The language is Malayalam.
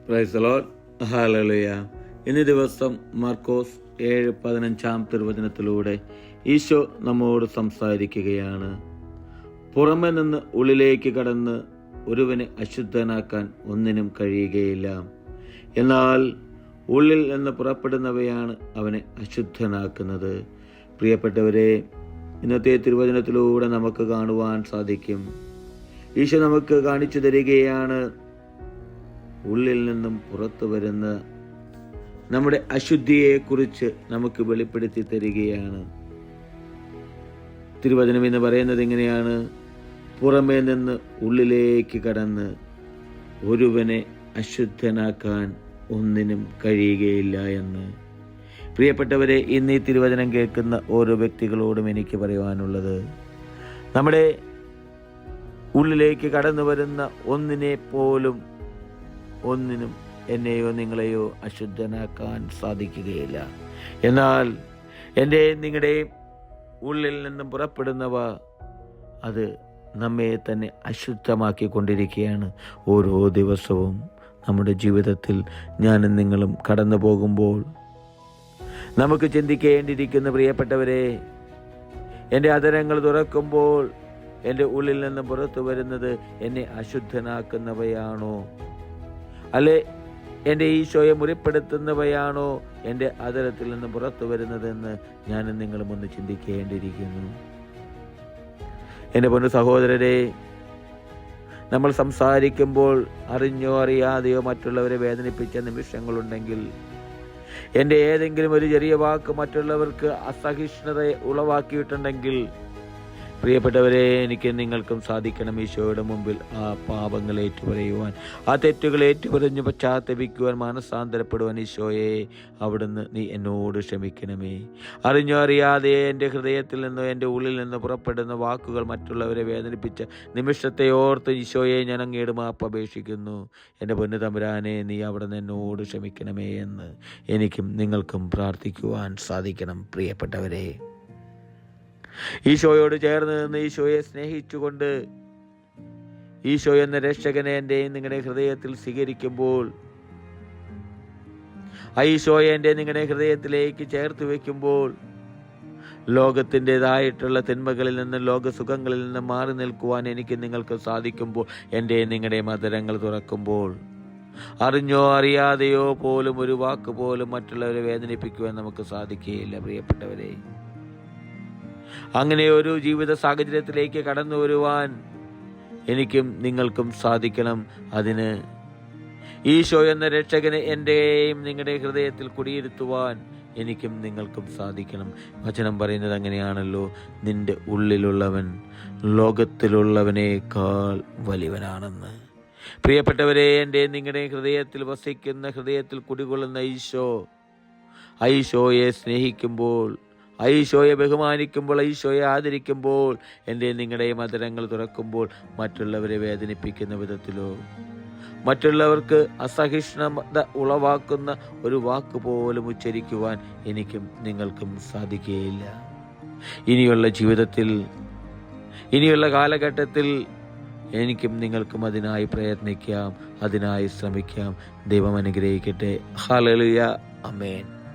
Praise the Lord. ഹല്ലേലൂയ. ഇന്നീ ദിവസം മാർക്കോസ് 7:15 തിരുവചനത്തിലൂടെ ഈശോ നമ്മോട് സംസാരിക്കുകയാണ്. പുറമെ നിന്ന് ഉള്ളിലേക്ക് കടന്ന് ഒരുവനെ അശുദ്ധനാക്കാൻ ഒന്നിനും കഴിയുകയില്ല. എന്നാൽ ഉള്ളിൽ നിന്ന് പുറപ്പെടുന്നവയാണ് അവനെ അശുദ്ധനാക്കുന്നത്. പ്രിയപ്പെട്ടവരെ, ഇന്നത്തെ തിരുവചനത്തിലൂടെ നമുക്ക് കാണുവാൻ സാധിക്കും, ഈശോ നമുക്ക് കാണിച്ചു തരികയാണ് ഉള്ളിൽ നിന്നും പുറത്തു വരുന്ന നമ്മുടെ അശുദ്ധിയെക്കുറിച്ച് നമുക്ക് വെളിപ്പെടുത്തി തരികയാണ്. തിരുവചനം എന്ന് പറയുന്നത് ഇങ്ങനെയാണ്: പുറമേ നിന്ന് ഉള്ളിലേക്ക് കടന്ന് ഒരുവനെ അശുദ്ധനാക്കാൻ ഒന്നിനും കഴിയുകയില്ല എന്ന്. പ്രിയപ്പെട്ടവരെ, ഇന്ന് ഈ തിരുവചനം കേൾക്കുന്ന ഓരോ വ്യക്തികളോടും എനിക്ക് പറയുവാനുള്ളത്, നമ്മുടെ ഉള്ളിലേക്ക് കടന്നു വരുന്ന ഒന്നിനും എന്നെയോ നിങ്ങളെയോ അശുദ്ധനാക്കാൻ സാധിക്കുകയില്ല. എന്നാൽ എൻ്റെ നിങ്ങളുടെയും ഉള്ളിൽ നിന്നും പുറപ്പെടുന്നവ അത് നമ്മെ തന്നെ അശുദ്ധമാക്കിക്കൊണ്ടിരിക്കുകയാണ്. ഓരോ ദിവസവും നമ്മുടെ ജീവിതത്തിൽ ഞാനും നിങ്ങളും കടന്നു പോകുമ്പോൾ നമുക്ക് ചിന്തിക്കേണ്ടിയിരിക്കുന്ന, പ്രിയപ്പെട്ടവരെ, എൻ്റെ അധരങ്ങൾ തുറക്കുമ്പോൾ എൻ്റെ ഉള്ളിൽ നിന്ന് പുറത്തു വരുന്നത് എന്നെ അശുദ്ധനാക്കുന്നവയാണോ, അല്ലെ എൻ്റെ ഈശോയെ മുറിപ്പെടുത്തുന്നവയാണോ എൻ്റെ അധരത്തിൽ നിന്ന് പുറത്തു വരുന്നതെന്ന് ഞാനും നിങ്ങളും ഒന്ന് ചിന്തിക്കേണ്ടിയിരിക്കുന്നു. എൻ്റെ പൊന്നു സഹോദരരെ, നമ്മൾ സംസാരിക്കുമ്പോൾ അറിഞ്ഞോ അറിയാതെയോ മറ്റുള്ളവരെ വേദനിപ്പിച്ച നിമിഷങ്ങളുണ്ടെങ്കിൽ, എൻ്റെ ഏതെങ്കിലും ഒരു ചെറിയ വാക്ക് മറ്റുള്ളവർക്ക് അസഹിഷ്ണുത ഉളവാക്കിയിട്ടുണ്ടെങ്കിൽ, പ്രിയപ്പെട്ടവരെ, എനിക്ക് നിങ്ങൾക്കും സാധിക്കണം ഈശോയുടെ മുമ്പിൽ ആ പാപങ്ങൾ ഏറ്റുപറയുവാൻ, ആ തെറ്റുകൾ ഏറ്റുപറഞ്ഞ് പശ്ചാത്തപിക്കുവാൻ, മാനസാന്തരപ്പെടുവാൻ. ഈശോയെ, അവിടുന്ന് നീ എന്നോട് ക്ഷമിക്കണമേ. അറിഞ്ഞോ അറിയാതെ എൻ്റെ ഹൃദയത്തിൽ നിന്നോ എൻ്റെ ഉള്ളിൽ നിന്ന് പുറപ്പെടുന്ന വാക്കുകൾ മറ്റുള്ളവരെ വേദനിപ്പിച്ച നിമിഷത്തെ ഓർത്ത് ഈശോയെ, ഞാൻ അങ്ങയുടെ മാപ്പ് അപേക്ഷിക്കുന്നു. എൻ്റെ പൊന്നു തമ്പുരാനെ, നീ അവിടുന്ന് എന്നോട് ക്ഷമിക്കണമേ എന്ന് എനിക്കും നിങ്ങൾക്കും പ്രാർത്ഥിക്കുവാൻ സാധിക്കണം. പ്രിയപ്പെട്ടവരെ, ഈശോയോട് ചേർന്ന് നിന്ന് ഈശോയെ സ്നേഹിച്ചുകൊണ്ട് ഈശോ എന്ന രക്ഷകനെ എൻ്റെയും നിങ്ങളുടെ ഹൃദയത്തിൽ സ്വീകരിക്കുമ്പോൾ, ഈശോയെ എൻ്റെ നിങ്ങളുടെ ഹൃദയത്തിലേക്ക് ചേർത്ത് വയ്ക്കുമ്പോൾ, ലോകത്തിൻ്റെതായിട്ടുള്ള തിന്മകളിൽ നിന്നും ലോകസുഖങ്ങളിൽ നിന്നും മാറി നിൽക്കുവാൻ എനിക്ക് നിങ്ങൾക്ക് സാധിക്കുമ്പോൾ, എൻ്റെ നിങ്ങളുടെ മധുരങ്ങൾ തുറക്കുമ്പോൾ, അറിഞ്ഞോ അറിയാതെയോ പോലും ഒരു വാക്ക് പോലും മറ്റുള്ളവരെ വേദനിപ്പിക്കുവാൻ നമുക്ക് സാധിക്കുകയില്ല. പ്രിയപ്പെട്ടവരെ, അങ്ങനെ ഒരു ജീവിത സാഹചര്യത്തിലേക്ക് കടന്നു വരുവാൻ എനിക്കും നിങ്ങൾക്കും സാധിക്കണം. അതിന് ഈശോ എന്ന രക്ഷകനെ എൻ്റെയും നിങ്ങളുടെ ഹൃദയത്തിൽ കുടിയിരുത്തുവാൻ എനിക്കും നിങ്ങൾക്കും സാധിക്കണം. വചനം പറയുന്നത് അങ്ങനെയാണല്ലോ: നിന്റെ ഉള്ളിലുള്ളവൻ ലോകത്തിലുള്ളവനേക്കാൾ വലിയവനാണെന്ന്. പ്രിയപ്പെട്ടവരെ, എൻ്റെ നിങ്ങളുടെ ഹൃദയത്തിൽ വസിക്കുന്ന, ഹൃദയത്തിൽ കുടികൊള്ളുന്ന ഈശോയെ സ്നേഹിക്കുമ്പോൾ, ഈശോയെ ബഹുമാനിക്കുമ്പോൾ, ഈശോയെ ആദരിക്കുമ്പോൾ, എൻ്റെ നിങ്ങളുടെ മധുരങ്ങൾ തുറക്കുമ്പോൾ, മറ്റുള്ളവരെ വേദനിപ്പിക്കുന്ന വിധത്തിലോ മറ്റുള്ളവർക്ക് അസഹിഷ്ണുത ഉളവാക്കുന്ന ഒരു വാക്ക് പോലും ഉച്ചരിക്കുവാൻ എനിക്കും നിങ്ങൾക്കും സാധിക്കുകയില്ല. ഇനിയുള്ള ജീവിതത്തിൽ, ഇനിയുള്ള കാലഘട്ടത്തിൽ എനിക്കും നിങ്ങൾക്കും അതിനായി പ്രയത്നിക്കാം, അതിനായി ശ്രമിക്കാം. ദൈവം അനുഗ്രഹിക്കട്ടെ. ഹല്ലേലൂയ. ആമേൻ.